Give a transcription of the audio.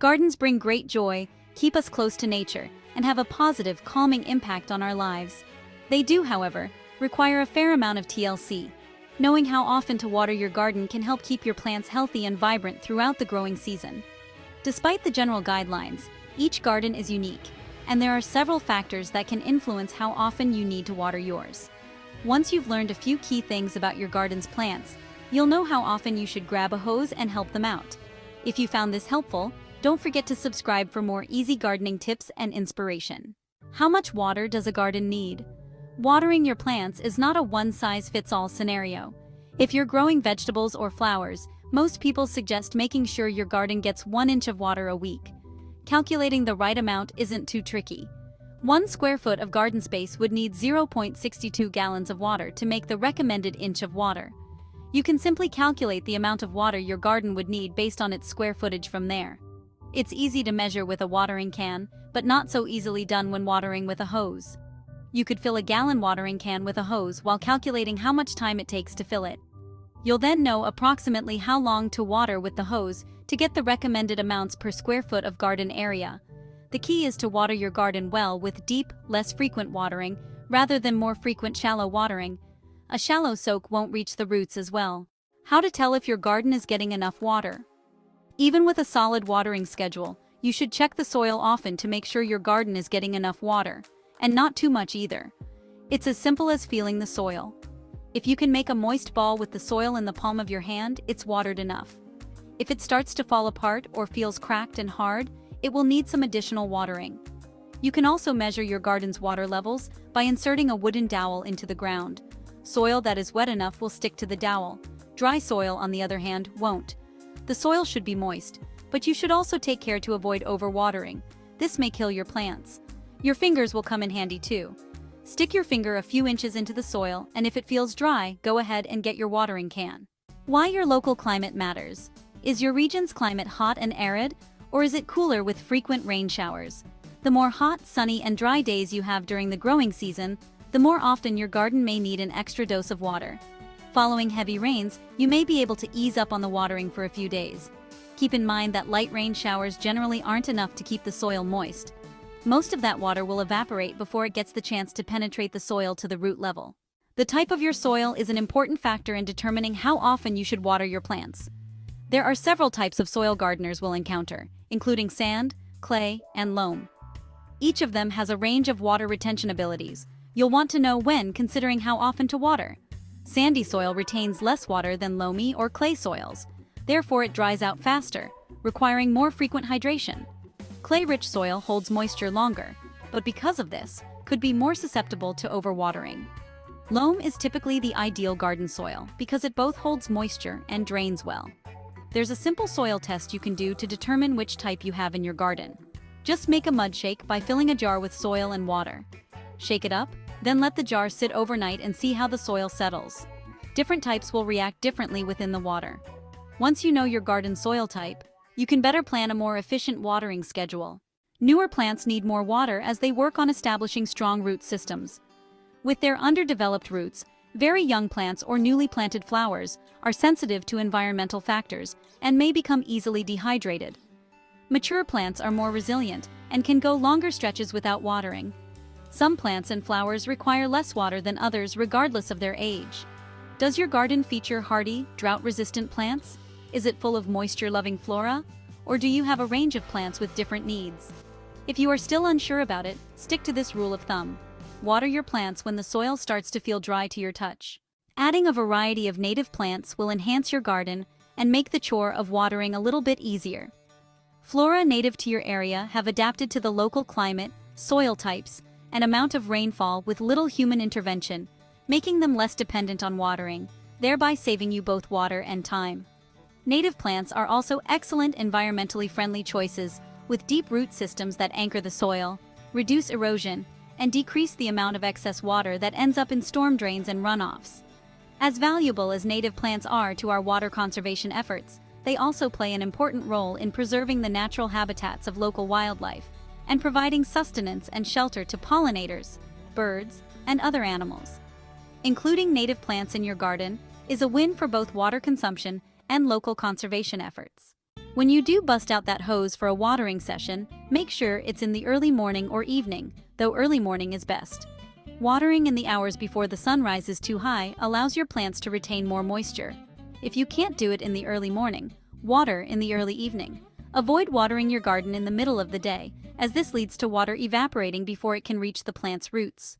Gardens bring great joy, keep us close to nature, and have a positive, calming impact on our lives. They do, however, require a fair amount of TLC. Knowing how often to water your garden can help keep your plants healthy and vibrant throughout the growing season. Despite the general guidelines, each garden is unique, and there are several factors that can influence how often you need to water yours. Once you've learned a few key things about your garden's plants, you'll know how often you should grab a hose and help them out. If you found this helpful, don't forget to subscribe for more easy gardening tips and inspiration. How much water does a garden need? Watering your plants is not a one-size-fits-all scenario. If you're growing vegetables or flowers, most people suggest making sure your garden gets 1 inch of water a week. Calculating the right amount isn't too tricky. 1 square foot of garden space would need 0.62 gallons of water to make the recommended inch of water. You can simply calculate the amount of water your garden would need based on its square footage from there. It's easy to measure with a watering can, but not so easily done when watering with a hose. You could fill a gallon watering can with a hose while calculating how much time it takes to fill it. You'll then know approximately how long to water with the hose to get the recommended amounts per square foot of garden area. The key is to water your garden well with deep, less frequent watering, rather than more frequent shallow watering. A shallow soak won't reach the roots as well. How to tell if your garden is getting enough water? Even with a solid watering schedule, you should check the soil often to make sure your garden is getting enough water, and not too much either. It's as simple as feeling the soil. If you can make a moist ball with the soil in the palm of your hand, it's watered enough. If it starts to fall apart or feels cracked and hard, it will need some additional watering. You can also measure your garden's water levels by inserting a wooden dowel into the ground. Soil that is wet enough will stick to the dowel. Dry soil, on the other hand, won't. The soil should be moist, but you should also take care to avoid overwatering. This may kill your plants. Your fingers will come in handy too. Stick your finger a few inches into the soil, and if it feels dry, go ahead and get your watering can. Why your local climate matters. Is your region's climate hot and arid, or is it cooler with frequent rain showers? The more hot, sunny, and dry days you have during the growing season, the more often your garden may need an extra dose of water. Following heavy rains, you may be able to ease up on the watering for a few days. Keep in mind that light rain showers generally aren't enough to keep the soil moist. Most of that water will evaporate before it gets the chance to penetrate the soil to the root level. The type of your soil is an important factor in determining how often you should water your plants. There are several types of soil gardeners will encounter, including sand, clay, and loam. Each of them has a range of water retention abilities. You'll want to know when considering how often to water. Sandy soil retains less water than loamy or clay soils. Therefore, it dries out faster, requiring more frequent hydration. Clay-rich soil holds moisture longer, but because of this, could be more susceptible to overwatering. Loam is typically the ideal garden soil because it both holds moisture and drains well. There's a simple soil test you can do to determine which type you have in your garden. Just make a mud shake by filling a jar with soil and water. Shake it up, then let the jar sit overnight and see how the soil settles. Different types will react differently within the water. Once you know your garden soil type, you can better plan a more efficient watering schedule. Newer plants need more water as they work on establishing strong root systems. With their underdeveloped roots, very young plants or newly planted flowers are sensitive to environmental factors and may become easily dehydrated. Mature plants are more resilient and can go longer stretches without watering. Some plants and flowers require less water than others regardless of their age. Does your garden feature hardy, drought-resistant plants? Is it full of moisture-loving flora? Or do you have a range of plants with different needs? If you are still unsure about it, stick to this rule of thumb. Water your plants when the soil starts to feel dry to your touch. Adding a variety of native plants will enhance your garden and make the chore of watering a little bit easier. Flora native to your area have adapted to the local climate, soil types, and amount of rainfall with little human intervention, making them less dependent on watering, thereby saving you both water and time. Native plants are also excellent environmentally friendly choices with deep root systems that anchor the soil, reduce erosion, and decrease the amount of excess water that ends up in storm drains and runoffs. As valuable as native plants are to our water conservation efforts, they also play an important role in preserving the natural habitats of local wildlife and providing sustenance and shelter to pollinators, birds, and other animals. Including native plants in your garden is a win for both water consumption and local conservation efforts. When you do bust out that hose for a watering session, make sure it's in the early morning or evening, though early morning is best. Watering in the hours before the sun rises too high allows your plants to retain more moisture. If you can't do it in the early morning, water in the early evening. Avoid watering your garden in the middle of the day, as this leads to water evaporating before it can reach the plant's roots.